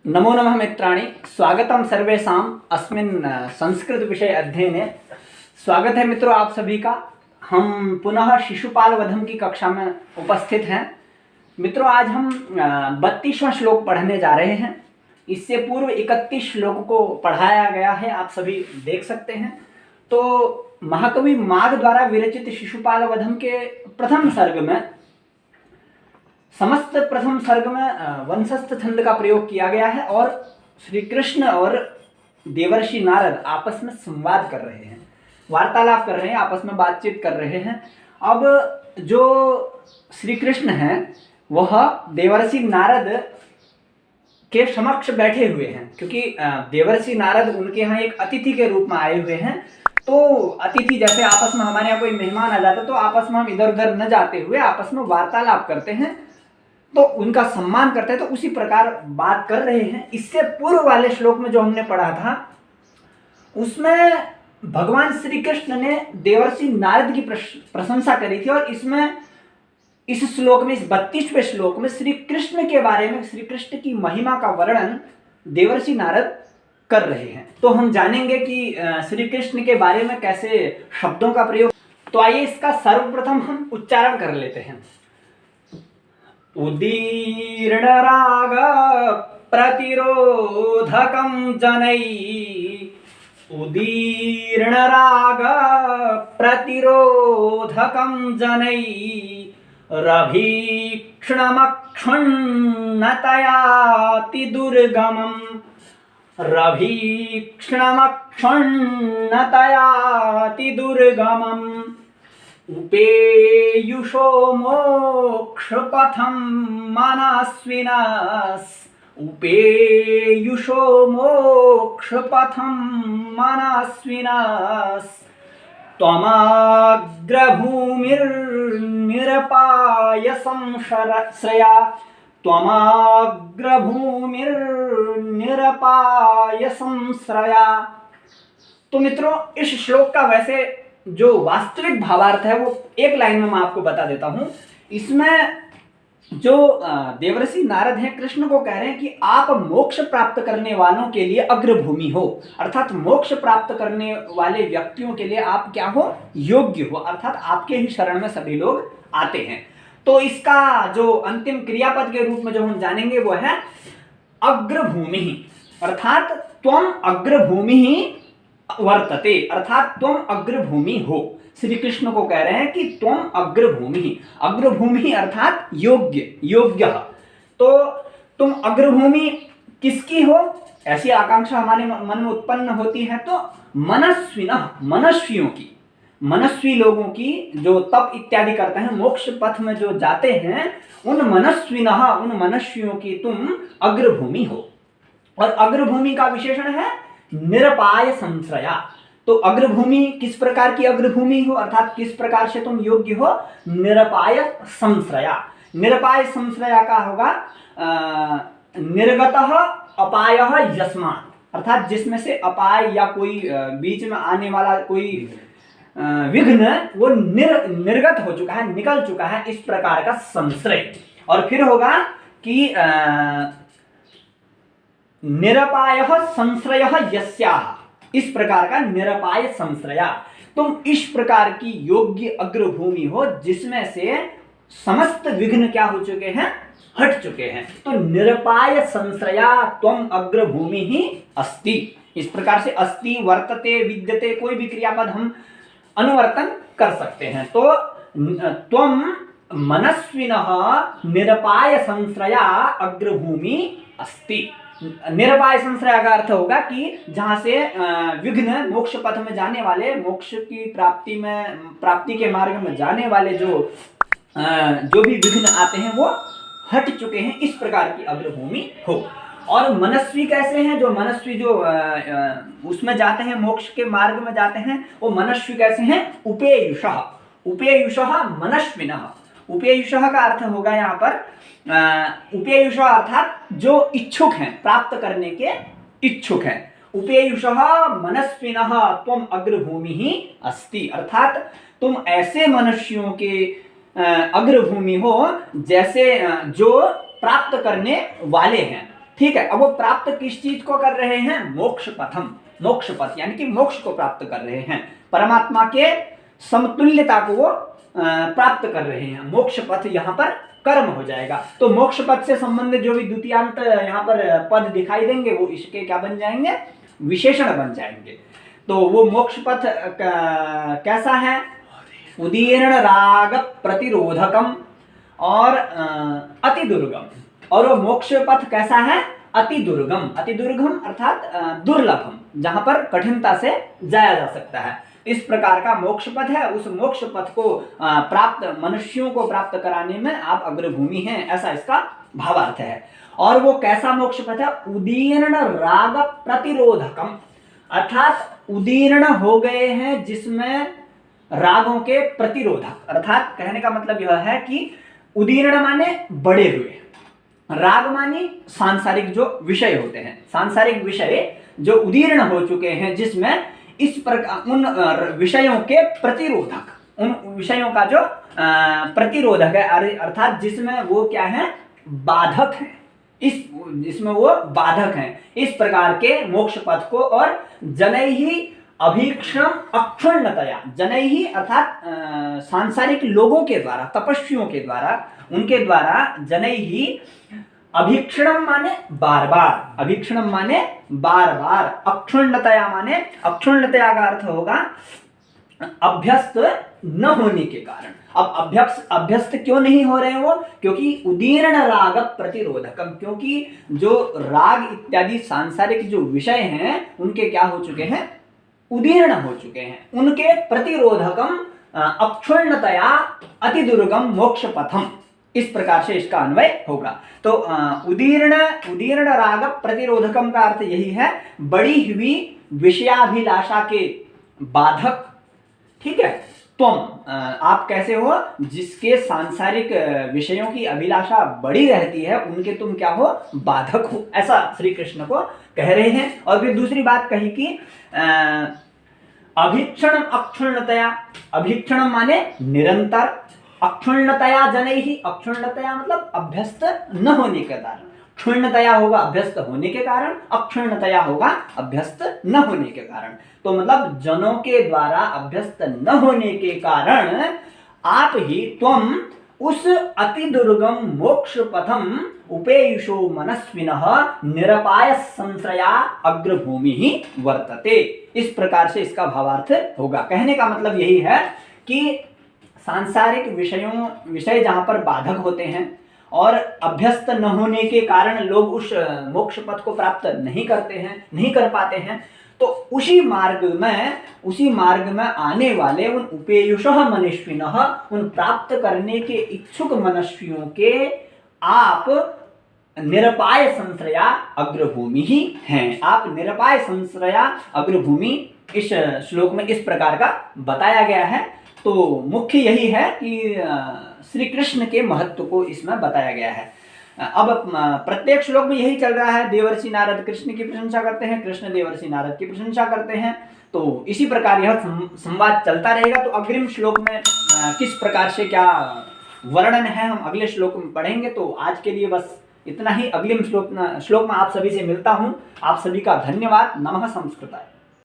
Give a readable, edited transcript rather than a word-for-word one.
नमो नमः मित्राणि, स्वागतम सर्वेषाम् अस्मिन् संस्कृत विषय अध्ययने। स्वागत है मित्रों आप सभी का। हम पुनः शिशुपाल वधम की कक्षा में उपस्थित हैं। मित्रों आज हम 32वां श्लोक पढ़ने जा रहे हैं। इससे पूर्व 31 श्लोक को पढ़ाया गया है, आप सभी देख सकते हैं। तो महाकवि माघ द्वारा विरचित शिशुपाल वधम के प्रथम सर्ग में समस्त प्रथम सर्ग में वंशस्थ छंद का प्रयोग किया गया है और श्री कृष्ण और देवर्षि नारद आपस में संवाद कर रहे हैं, वार्तालाप कर रहे हैं, आपस में बातचीत कर रहे हैं। अब जो श्री कृष्ण हैं वह देवर्षि नारद के समक्ष बैठे हुए हैं, क्योंकि देवर्षि नारद उनके यहाँ एक अतिथि के रूप में आए हुए हैं। तो अतिथि जैसे आपस में हमारे यहाँ कोई मेहमान आ जाता तो आपस में हम इधर उधर न जाते हुए आपस में वार्तालाप करते हैं, तो उनका सम्मान करते हैं। तो उसी प्रकार बात कर रहे हैं। इससे पूर्व वाले श्लोक में जो हमने पढ़ा था उसमें भगवान श्री कृष्ण ने देवर्षि नारद की प्रशंसा करी थी, और इसमें इस श्लोक में, इस 32वें श्लोक में श्री कृष्ण के बारे में, श्री कृष्ण की महिमा का वर्णन देवर्षि नारद कर रहे हैं। तो हम जानेंगे कि श्री कृष्ण के बारे में कैसे शब्दों का प्रयोग। तो आइए इसका सर्वप्रथम हम उच्चारण कर लेते हैं। उदीर्ण राग प्रतिरोधकं जनै, उदीर्ण राग प्रतिरोधकं जनै, रभीक्षणमक्षुण्णतयाति दुर्गमं, रभीक्षणमक्षुण्णतयाति दुर्गमम्, उपेयुषो मोक्षपथं मनस्विनस्, उपेयुषो मोक्षपथं मनस्विनस्, त्वमग्रभूमिर्निरपायसंश्रया, त्वमग्रभूमिर्निरपायसंश्रया। तो मित्रों इस श्लोक का वैसे जो वास्तविक भावार्थ है वो एक लाइन में मैं आपको बता देता हूं। इसमें जो देवर्षि नारद हैं कृष्ण को कह रहे हैं कि आप मोक्ष प्राप्त करने वालों के लिए अग्रभूमि हो, अर्थात मोक्ष प्राप्त करने वाले व्यक्तियों के लिए आप क्या हो, योग्य हो, अर्थात आपके ही शरण में सभी लोग आते हैं। तो इसका जो अंतिम क्रियापद के रूप में जो हम जानेंगे वो है अग्रभूमि, अर्थात त्वम अग्रभूमि वर्तते, अर्थात तुम अग्रभूमि हो। श्री कृष्ण को कह रहे हैं कि तुम अग्रभूमि, अग्रभूमि अर्थात योग्य, योग्य। तो तुम अग्रभूमि किसकी हो, ऐसी आकांक्षा हमारे मन में उत्पन्न होती है। तो मनस्विनः, मनस्वियों की, मनस्वी लोगों की जो तप इत्यादि करते हैं, मोक्ष पथ में जो जाते हैं, उन मनस्विनः, उन मनस्वियों की तुम अग्रभूमि हो। और अग्रभूमि का विशेषण है निरपाय संश्रया। तो अग्रभूमि किस प्रकार की अग्रभूमि हो, अर्थात किस प्रकार से तुम योग्य हो, निरपाय संश्रया। निरपाय संश्रया का होगा निर्गतः अपायः यस्मात्, अर्थात जिसमें से अपाय या कोई बीच में आने वाला कोई विघ्न वो निर्गत हो चुका है, निकल चुका है, इस प्रकार का संश्रय। और फिर होगा कि निरपायः संश्रयः यस्याः, इस प्रकार का निरपाय संश्रया। तुम इस प्रकार की योग्य अग्रभूमि हो जिसमें से समस्त विघ्न क्या हो चुके हैं, हट चुके हैं। तो निरपाय संश्रया त्वम अग्रभूमि ही अस्ति। इस प्रकार से अस्ति, वर्तते, विद्यते, कोई भी क्रियापद हम अनुवर्तन कर सकते हैं। तो त्वम मनस्विनः निरपाय संश्रया अग्रभूमि अस्ति। निरपाय संश्रय का अर्थ होगा कि जहां से विघ्न, मोक्ष पथ में जाने वाले, मोक्ष की प्राप्ति के मार्ग में जाने वाले जो भी विघ्न आते हैं वो हट चुके हैं, इस प्रकार की अग्रभूमि हो। और मनस्वी कैसे हैं, जो मनस्वी जो उसमें जाते हैं, मोक्ष के मार्ग में जाते हैं, वो मनस्वी कैसे हैं, उपेयुषः, उपेयुषः मनस्विनः। उपेयुषः का अर्थ होगा यहाँ पर उपेयुषः अर्थात जो इच्छुक हैं, प्राप्त करने के इच्छुक हैं। उपेयुषः मनस्विनः त्वम अग्रभूमि ही अस्ति, अर्थात तुम ऐसे मनुष्यों के अग्रभूमि हो जैसे जो प्राप्त करने वाले हैं। ठीक है, अब वो प्राप्त किस चीज को कर रहे हैं? मोक्ष पथम, मोक्ष पथ यानी कि मोक्ष को प्राप्त कर रहे हैं, परमात्मा के समतुल्यता को वो प्राप्त कर रहे हैं। मोक्ष पथ यहाँ पर कर्म हो जाएगा। तो मोक्ष पथ से संबंधित जो भी द्वितीयांत यहाँ पर पद दिखाई देंगे वो इसके क्या बन जाएंगे? विशेषण बन जाएंगे। तो वो मोक्ष पथ कैसा है? उदीर्ण राग प्रतिरोधकम और अति दुर्गम। और वो मोक्ष पथ कैसा है? अति दुर्गम। अति दुर्गम अर्थात दुर्लभम, जहां पर कठिनता से जाया जा सकता है। इस प्रकार का मोक्ष पथ है। उस मोक्ष पथ को प्राप्त मनुष्यों को प्राप्त कराने में आप अग्रभूमि हैं, ऐसा इसका भावार्थ है। और वो कैसा मोक्ष पथ है? उदीर्ण राग प्रतिरोधकम, अर्थात उदीर्ण हो गए हैं जिसमें रागों के प्रतिरोधक, अर्थात कहने का मतलब यह है कि उदीर्ण माने बड़े हुए, राग मानी सांसारिक जो विषय होते हैं, सांसारिक विषय जो उदीर्ण हो चुके हैं, जिसमें इस प्रकार उन विषयों के प्रतिरोधक, उन विषयों का जो प्रतिरोधक है, अर्थात जिसमें वो क्या है? बाधक है, जिसमें वो बाधक हैं, इस प्रकार के मोक्ष पथ को। और जनैहि अभीक्षण अक्षुण्णतया, जनैहि अर्थात सांसारिक लोगों के द्वारा, तपस्वियों के द्वारा, उनके द्वारा जनैहि अभीक्षणम माने बार बार, अभीक्षणम माने बार बार, अक्षुण्णतया माने, अक्षुण्णतया का अर्थ होगा अभ्यस्त न होने के कारण। अब अभ्यस्त क्यों नहीं हो रहे वो? क्योंकि उदीर्ण राग प्रतिरोधकम, क्योंकि जो राग इत्यादि सांसारिक जो विषय हैं उनके क्या हो चुके हैं? उदीर्ण हो चुके हैं, उनके प्रतिरोधकम अक्षुण्णतया अति दुर्गम मोक्ष पथम, इस प्रकार से इसका अन्वय होगा। तो उदीर्ण राग प्रतिरोधकम का अर्थ यही है, बड़ी हुई विषयाभिलाषा के बाधक। ठीक है, तुम आप कैसे हो? जिसके सांसारिक विषयों की अभिलाषा बड़ी रहती है, उनके तुम क्या हो? बाधक हो, ऐसा श्री कृष्ण को कह रहे हैं। और फिर दूसरी बात कही कि अभीक्षण अक्षुण्णतया, अभीक्षण माने निरंतर, अक्षुण्णतया जनैहि, अक्षुण्णतया मतलब अभ्यस्त न होने के कारण, क्षुण्णतया होगा अभ्यस्त होने के कारण, अक्षुण्णतया होगा अभ्यस्त न होने के कारण। तो मतलब जनों के द्वारा अभ्यस्त न होने के कारण आप ही तुम उस अति दुर्गम मोक्ष पथम उपेयुषो मनस्विनः निरपाय संश्रया अग्रभूमि ही वर्तते। इस प्रकार से इसका भावार्थ होगा। कहने का मतलब यही है कि सांसारिक विषय जहां पर बाधक होते हैं और अभ्यस्त न होने के कारण लोग उस मोक्ष पथ को प्राप्त नहीं करते हैं, नहीं कर पाते हैं, तो उसी मार्ग में आने वाले उन उपेयुषः मनस्विनः, उन प्राप्त करने के इच्छुक मनस्वियों के आप निरपाय संश्रया अग्रभूमि ही हैं। आप निरपाय संश्रया अग्रभूमि इस श्लोक में इस प्रकार का बताया गया है। तो मुख्य यही है कि श्री कृष्ण के महत्व को इसमें बताया गया है। अब प्रत्येक श्लोक में यही चल रहा है, देवर्षि नारद कृष्ण की प्रशंसा करते हैं, कृष्ण देवर्षि नारद की प्रशंसा करते हैं। तो इसी प्रकार यह संवाद चलता रहेगा। तो अग्रिम श्लोक में किस प्रकार से क्या वर्णन है हम अगले श्लोक में पढ़ेंगे। तो आज के लिए बस इतना ही। अगले श्लोक में आप सभी से मिलता हूँ। आप सभी का धन्यवाद। नमः संस्कृताय।